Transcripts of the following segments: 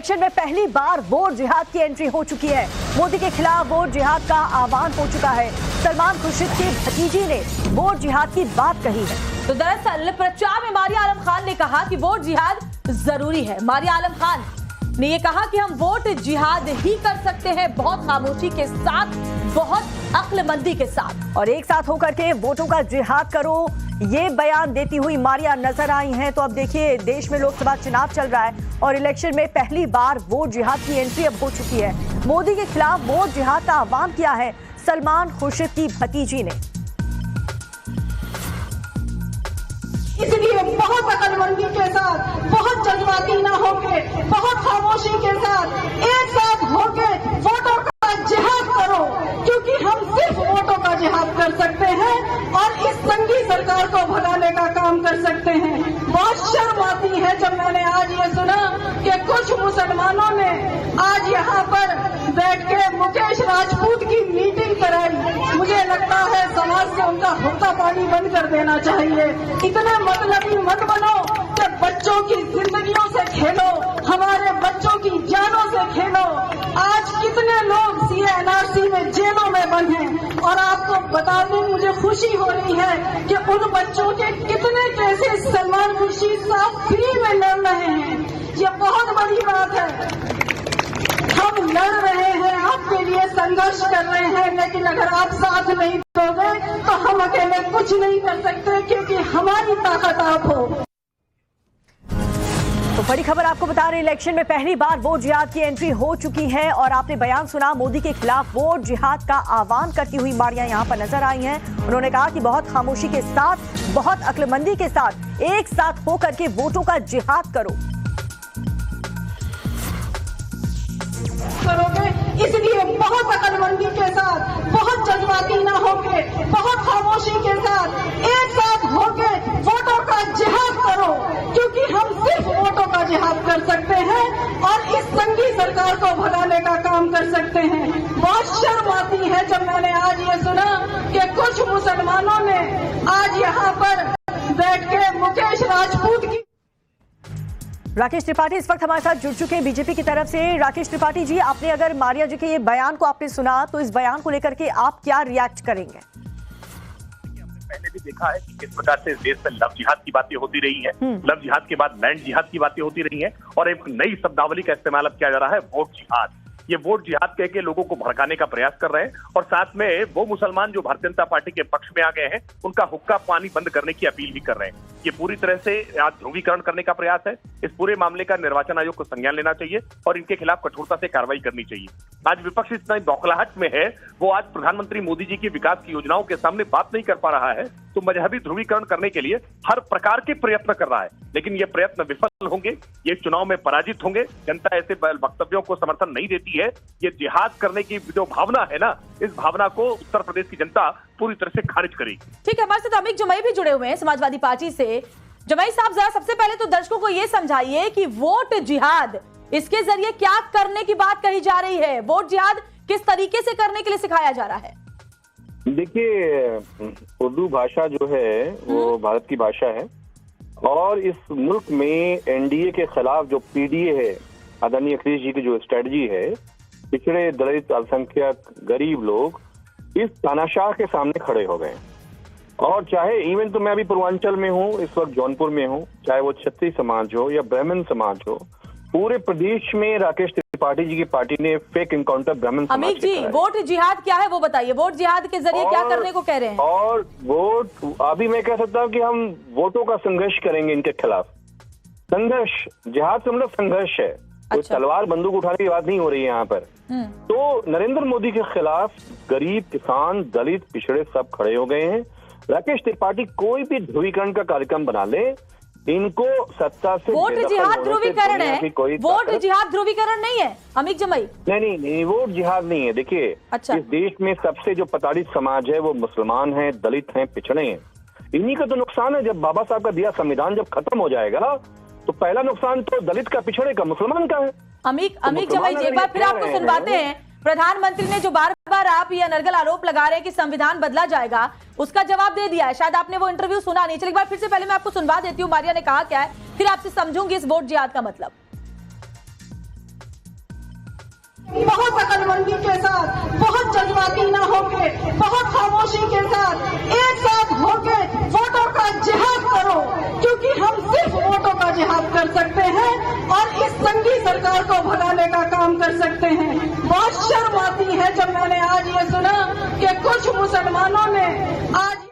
Election में पहली बार vote जिहाद की एंट्री हो चुकी है। मोदी के खिलाफ वोट जिहाद का आह्वान हो चुका है। सलमान खुर्शीद की भतीजी ने वोट जिहाद की बात कही है। तो दरअसल प्रचार में मारिया आलम खान ने कहा कि वोट जिहाद जरूरी है। मारिया आलम खान ने ये कहा कि हम वोट जिहाद ही कर सकते हैं, बहुत खामोशी के साथ, बहुत अक्लमंदी के साथ, और एक साथ होकर के वोटों का जिहाद करो, ये बयान देती हुई मारिया नजर आई हैं। तो अब देखिए, देश में लोकसभा चुनाव चल रहा है और इलेक्शन में पहली बार वोट जिहाद की एंट्री अब हो चुकी है। मोदी के खिलाफ वोट जिहाद का आह्वान किया है सलमान खुर्शीद की भतीजी ने। इसलिए बहुत अकलमंदी के साथ, बहुत जज्बाती ना होके, बहुत खामोशी के साथ, एक साथ होके वोटों का जिहाद करो, क्योंकि हम सिर्फ वोटों का जिहाद कर सकते हैं और इस संगी सरकार को भगाने का काम कर सकते हैं। बहुत शर्म आती है जब मैंने आज ये सुना कि कुछ मुसलमानों ने आज यहाँ पर बैठ के मुकेश राजपूत की मीटिंग कराई। मुझे लगता है समाज से उनका हुक्का पानी बंद कर देना चाहिए। इतने मतलबी मत बनो कि बच्चों की जिंदगियों से खेलो, हमारे बच्चों की जानों से खेलो। आज कितने लोग CA/NRC में जेलों में बंद हैं और आपको बताने मुझे खुशी हो रही है कि उन बच्चों के कितने केसेस सलमान खुर्शीद साहब फ्री में लड़ रहे हैं। ये बहुत बड़ी बात है। हम लड़ रहे हैं, आपके लिए संघर्ष कर रहे हैं, लेकिन अगर आप साथ नहीं दोगे तो हम अकेले कुछ नहीं कर सकते, क्योंकि हमारी ताकत आप हो। तो बड़ी खबर आपको बता रहे, इलेक्शन में पहली बार वोट जिहाद की एंट्री हो चुकी है और आपने बयान सुना, मोदी के खिलाफ वोट जिहाद का आह्वान करती हुई मारिया यहां पर नजर आई हैं। उन्होंने कहा कि बहुत खामोशी के साथ, बहुत अक्लमंदी के साथ, एक साथ होकर के वोटों का जिहाद करो। इसलिए बहुत अकलमंदी के साथ, बहुत जज्बाती ना होके, बहुत खामोशी के साथ, एक साथ होके वोटों का जिहाद करो, क्योंकि हम सिर्फ वोटों का जिहाद कर सकते हैं और इस संगी सरकार को भगाने का काम कर सकते हैं। बहुत शर्म आती है जब मैंने आज ये सुना कि कुछ मुसलमानों ने आज यहाँ पर बैठ के मुकेश राजपूत की। राकेश त्रिपाठी इस वक्त हमारे साथ जुड़ चुके हैं बीजेपी की तरफ से। राकेश त्रिपाठी जी, आपने अगर मारिया जी के ये बयान को आपने सुना तो इस बयान को लेकर के आप क्या रिएक्ट करेंगे? पहले भी देखा है कि किस प्रकार से इस देश में लव जिहाद की बातें होती रही है, लव जिहाद के बाद लैंड जिहाद की बातें होती रही हैं और एक नई शब्दावली का इस्तेमाल अब किया जा रहा है, वोट जिहाद। ये वोट जिहाद कह के लोगों को भड़काने का प्रयास कर रहे हैं और साथ में वो मुसलमान जो भारतीय जनता पार्टी के पक्ष में आ गए हैं उनका हुक्का पानी बंद करने की अपील भी कर रहे हैं। ये पूरी तरह से आज ध्रुवीकरण करने का प्रयास है। इस पूरे मामले का निर्वाचन आयोग को संज्ञान लेना चाहिए और इनके खिलाफ कठोरता से कार्रवाई करनी चाहिए। आज विपक्ष इतना बौखलाहट में है, वो आज प्रधानमंत्री मोदी जी की विकास की योजनाओं के सामने बात नहीं कर पा रहा है, तो मजहबी ध्रुवीकरण करने के लिए हर प्रकार के प्रयत्न कर रहा है, लेकिन ये प्रयत्न विफल होंगे, ये चुनाव में पराजित होंगे। जनता ऐसे वक्तव्यों को समर्थन नहीं देती है। ये जिहाद करने की जो भावना है ना, इस भावना को उत्तर प्रदेश की जनता पूरी तरह से खारिज करेगी। ठीक है, हमारे साथ अमित जमाई भी जुड़े हुए हैं समाजवादी पार्टी से। जमाई साहब, जरा सबसे पहले तो दर्शकों को ये समझाइए कि वोट जिहाद, इसके जरिए क्या करने की बात कही जा रही है? वोट जिहाद किस तरीके से करने के लिए सिखाया जा रहा है? देखिए, उर्दू भाषा जो है वो भारत की भाषा है और इस मुल्क में एनडीए के खिलाफ जो पीडीए है, आदरणीय अखिलेश जी की जो स्ट्रेटजी है, पिछड़े, दलित, अल्पसंख्यक, गरीब लोग इस तानाशाह के सामने खड़े हो गए। और चाहे इवन तो मैं अभी पूर्वांचल में हूँ, इस वक्त जौनपुर में हूँ, चाहे वो क्षत्रिय समाज हो या ब्राह्मण समाज हो, पूरे प्रदेश में राकेश त्रिपाठी जी की पार्टी ने फेक इनकाउंटर ब्राह्मण समाज अमित जी, वोट जिहाद क्या है वो बताइए? वोट जिहाद के जरिए क्या करने को कह रहे हैं? और वोट, अभी मैं कह सकता हूँ कि हम वोटों का संघर्ष करेंगे इनके खिलाफ। संघर्ष, जिहाद से मतलब संघर्ष है। कोई तलवार बंदूक उठाने की बात नहीं हो रही है यहाँ पर। तो नरेंद्र मोदी के खिलाफ गरीब, किसान, दलित, पिछड़े सब खड़े हो गए हैं। राकेश त्रिपाठी कोई भी ध्रुवीकरण का कार्यक्रम बना ले, इनको सत्ता से वोट जिहाद ध्रुवीकरण है, वोट जिहाद ध्रुवीकरण नहीं है अमित जमाई। नहीं, वोट जिहाद नहीं है। देखिए, अच्छा, इस देश में सबसे जो प्रताड़ित समाज है वो मुसलमान है, दलित हैं, पिछड़े हैं। इन्हीं का तो नुकसान है। जब बाबा साहब का दिया संविधान जब खत्म हो जाएगा तो पहला नुकसान तो दलित का, पिछड़े का, मुसलमान का है। अमित जमाई जी, एक बार फिर आपको सुनवाते हैं। प्रधानमंत्री ने जो बार बार आप ये अनर्गल आरोप लगा रहे हैं कि संविधान बदला जाएगा, उसका जवाब दे दिया है। शायद आपने वो इंटरव्यू सुना नहीं। चलिए एक बार फिर से पहले मैं आपको सुनवा देती हूँ मारिया ने कहा क्या है, फिर आपसे समझूंगी इस वोट जिहाद का मतलब। अकलमंदी के साथ, बहुत जज्बाती ना होके, बहुत खामोशी के साथ एक साथ होके वोटों का जिहाद करो, क्योंकि हम सिर्फ वोटों का जिहाद कर सकते हैं और इस संघी सरकार को भगाने का काम कर सकते हैं। बहुत शर्म आती है जब मैंने आज ये सुना कि कुछ मुसलमानों ने आज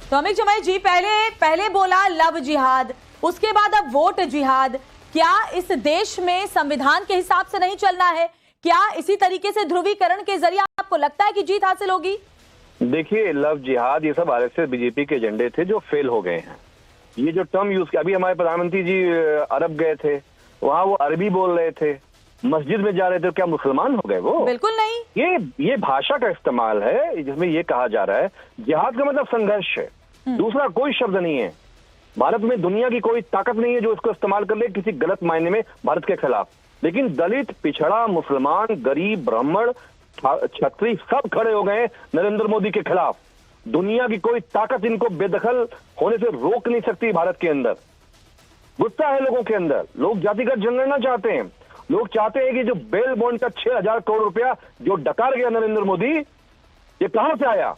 तो अमित जमाई जी पहले बोला लव जिहाद, उसके बाद अब वोट जिहाद। क्या इस देश में संविधान के हिसाब से नहीं चलना है? क्या इसी तरीके से ध्रुवीकरण के जरिए आपको लगता है कि जीत हासिल होगी? देखिए, लव जिहाद ये सब आरएसएस बीजेपी के एजेंडे थे जो फेल हो गए हैं। ये जो टर्म यूज किया, अभी हमारे प्रधानमंत्री जी अरब गए थे, वहां वो अरबी बोल रहे थे, मस्जिद में जा रहे थे, क्या मुसलमान हो गए वो? बिल्कुल नहीं। ये भाषा का इस्तेमाल है जिसमें ये कहा जा रहा है जिहाद का मतलब संघर्ष है, दूसरा कोई शब्द नहीं है। भारत में दुनिया की कोई ताकत नहीं है जो इसको इस्तेमाल कर ले किसी गलत मायने में भारत के खिलाफ। लेकिन दलित, पिछड़ा, मुसलमान, गरीब, ब्राह्मण, छत्री सब खड़े हो गए नरेंद्र मोदी के खिलाफ। दुनिया की कोई ताकत इनको बेदखल होने से रोक नहीं सकती। भारत के अंदर गुस्सा है लोगों के अंदर, लोग जातिगत जनगणना चाहते हैं, लोग चाहते हैं कि जो बेल बॉन्ड का 6,000 करोड़ रुपया जो डकार गया नरेंद्र मोदी, ये कहां से आया?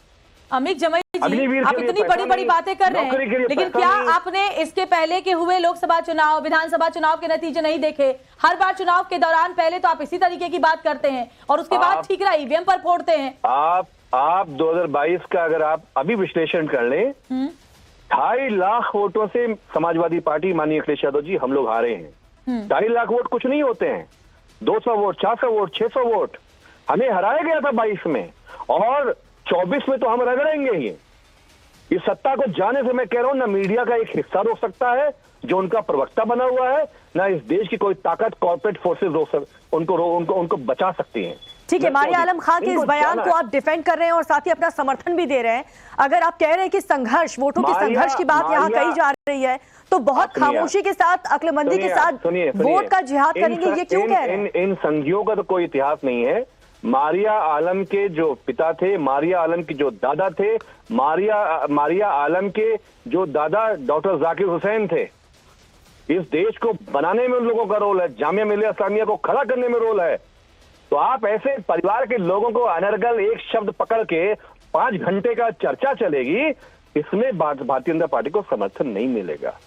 अमित जमाई जी, आप इतनी बड़ी बड़ी बातें कर रहे हैं, लेकिन क्या आपने इसके पहले के हुए लोकसभा चुनाव, विधानसभा चुनाव के नतीजे नहीं देखे? हर बार चुनाव के दौरान पहले तो आप इसी तरीके की बात करते हैं और उसके बाद ठीक रहा ईवीएम पर फोड़ते हैं। आप 2022 का अगर आप अभी विश्लेषण कर लें, 2.5 लाख वोटों से समाजवादी पार्टी माननीय अखिलेश यादव जी हम लोग हारे हैं। 2.5 लाख वोट कुछ नहीं होते हैं। 200 वोट, 400 वोट, 600 वोट हमें हराया गया था 22 में, और 24 में तो हम रगड़ेंगे ही। इस सत्ता को जाने से मैं कह रहा हूं, ना मीडिया का एक हिस्सा रोक सकता है जो उनका प्रवक्ता बना हुआ है, ना इस देश की कोई ताकत कॉर्पोरेट फोर्सेस उनको बचा सकती हैं। ठीक है, मारिया आलम खां के इस बयान को आप डिफेंड कर रहे हैं और साथ ही अपना समर्थन भी दे रहे हैं। अगर आप कह रहे हैं कि संघर्ष, वोटों की संघर्ष की बात यहाँ कही जा रही है, तो बहुत खामोशी के साथ, अक्लमंदी के साथ वोट का जिहाद करेंगे, ये क्यों कह रहे हैं? इन संघियों का तो कोई इतिहास नहीं है। मारिया आलम के जो पिता थे, मारिया आलम के जो दादा थे, मारिया आलम के जो दादा डॉक्टर जाकिर हुसैन थे। इस देश को बनाने में उन लोगों का रोल है, जामिया मिलिया इस्लामिया को खड़ा करने में रोल है। तो आप ऐसे परिवार के लोगों को अनर्गल एक शब्द पकड़ के 5 घंटे का चर्चा चलेगी, इसमें भारतीय जनता पार्टी को समर्थन नहीं मिलेगा।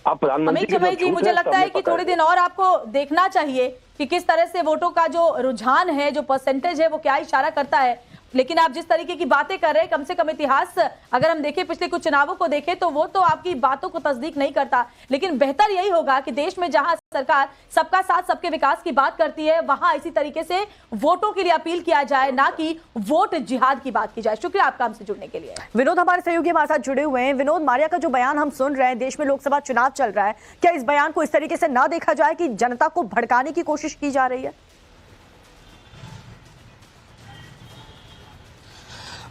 आप अमित जमाई जी, मुझे लगता है कि थोड़े दिन और आपको देखना चाहिए कि किस तरह से वोटों का जो रुझान है, जो परसेंटेज है, वो क्या इशारा करता है। लेकिन आप जिस तरीके की बातें कर रहे हैं, कम से कम इतिहास अगर हम देखें, पिछले कुछ चुनावों को देखें, तो वो तो आपकी बातों को तस्दीक नहीं करता। लेकिन बेहतर यही होगा कि देश में जहां सरकार सबका साथ सबके विकास की बात करती है, वहां इसी तरीके से वोटों के लिए अपील किया जाए, ना कि वोट जिहाद की बात की जाए। शुक्रिया आपका हमसे जुड़ने के लिए। विनोद हमारे सहयोगी हमारे साथ जुड़े हुए हैं। विनोद, मारिया का जो बयान हम सुन रहे हैं, देश में लोकसभा चुनाव चल रहा है, क्या इस बयान को इस तरीके से ना देखा जाए कि जनता को भड़काने की कोशिश की जा रही है?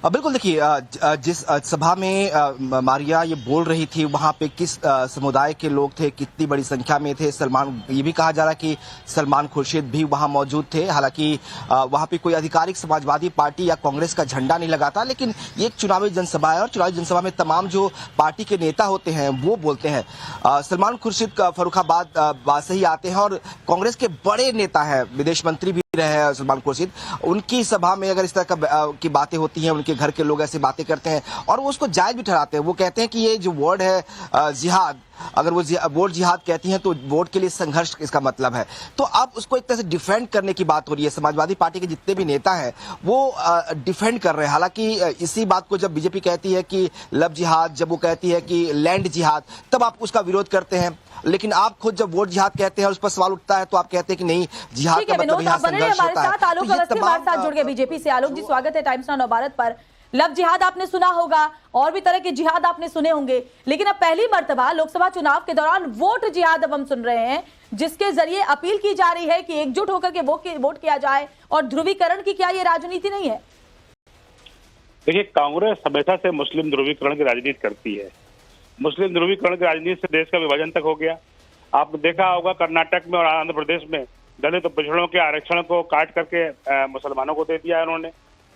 बिल्कुल, देखिए, जिस सभा में मारिया ये बोल रही थी, वहां पे किस समुदाय के लोग थे, कितनी बड़ी संख्या में थे। ये भी कहा जा रहा है कि सलमान खुर्शीद भी वहां मौजूद थे। हालांकि वहां पे कोई आधिकारिक समाजवादी पार्टी या कांग्रेस का झंडा नहीं लगा था, लेकिन ये एक चुनावी जनसभा है और चुनावी जनसभा में तमाम जो पार्टी के नेता होते हैं वो बोलते हैं। सलमान खुर्शीद फर्रुखाबाद से ही आते हैं और कांग्रेस के बड़े नेता है, विदेश मंत्री भी रहे हैं सलमान खुर्शीद। उनकी सभा में अगर इस तरह की बातें होती हैं, उनके घर के लोग ऐसी बातें करते हैं और वो उसको जायज भी ठहराते हैं। वो कहते हैं कि ये जो वर्ड है जिहाद, अगर वो वोट जिहाद कहती हैं तो वोट के लिए संघर्ष इसका मतलब है। तो अब उसको एक तरह से डिफेंड करने की बात हो रही है। समाजवादी पार्टी के जितने भी नेता हैं वो डिफेंड कर रहे हैं। हालांकि इसी बात को जब बीजेपी कहती है कि लव जिहाद, जब वो कहती है कि लैंड जिहाद, तब आप उसका विरोध करते हैं। लेकिन आप खुद जब वोट जिहाद कहते हैं, उस पर सवाल उठता है, तो आप कहते हैं कि नहीं, जिहाद का मतलब यहाँ संघर्ष होता है। आलोक अवस्थी हमारे साथ जुड़ गए बीजेपी से। आलोक जी, स्वागत है टाइम्स नाउ नवभारत पर। लव जिहाद आपने सुना होगा, और भी तरह के जिहाद आपने सुने होंगे, लेकिन अब पहली मर्तबा लोकसभा चुनाव के दौरान वोट जिहाद अब हम सुन रहे हैं, जिसके जरिए अपील की जा रही है कि एकजुट होकर के वोट किया जाए। और ध्रुवीकरण की क्या ये राजनीति नहीं है? देखिए, कांग्रेस हमेशा से मुस्लिम ध्रुवीकरण की राजनीति करती है। मुस्लिम ध्रुवीकरण की राजनीति से देश का विभाजन तक हो गया। आपने देखा होगा कर्नाटक में और आंध्र प्रदेश में दलित और पिछड़ों के आरक्षण को काट करके मुसलमानों को दे दिया है उन्होंने।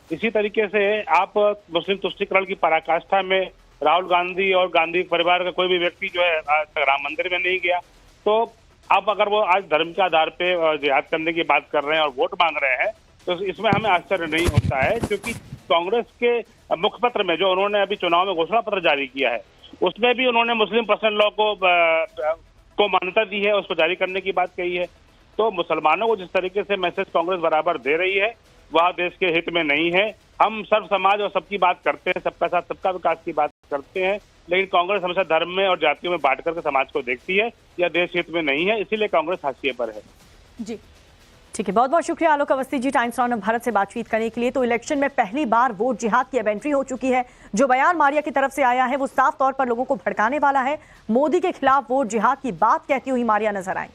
इसी तरीके से आप मुस्लिम तुष्टीकरण की पराकाष्ठा में राहुल गांधी और गांधी परिवार का कोई भी व्यक्ति जो है राम मंदिर में नहीं गया। तो अब अगर वो आज धर्म के आधार पे जिहाद करने की बात कर रहे हैं और वोट मांग रहे हैं तो इसमें हमें आश्चर्य नहीं होता है, क्योंकि कांग्रेस के मुखपत्र में जो उन्होंने अभी चुनाव में घोषणा पत्र जारी किया है उसमें भी उन्होंने मुस्लिम पर्सनल लॉ को मान्यता दी है, उसको जारी करने की बात कही है। तो मुसलमानों को जिस तरीके से मैसेज कांग्रेस बराबर दे रही है वह देश के हित में नहीं है। हम सर्व समाज और सबकी बात करते हैं, सबका साथ सबका विकास की बात करते हैं, लेकिन कांग्रेस हमेशा धर्म में और जातियों में बांट करके समाज को देखती है। यह देश हित में नहीं है, इसीलिए कांग्रेस हाशिए पर है। जी ठीक है, बहुत बहुत शुक्रिया आलोक अवस्थी जी टाइम्स नाउ भारत से बातचीत करने के लिए। तो इलेक्शन में पहली बार वोट जिहाद की अब एंट्री हो चुकी है। जो बयान मारिया की तरफ से आया है वो साफ तौर पर लोगों को भड़काने वाला है। मोदी के खिलाफ वोट जिहाद की बात कहती हुई मारिया नजर आई।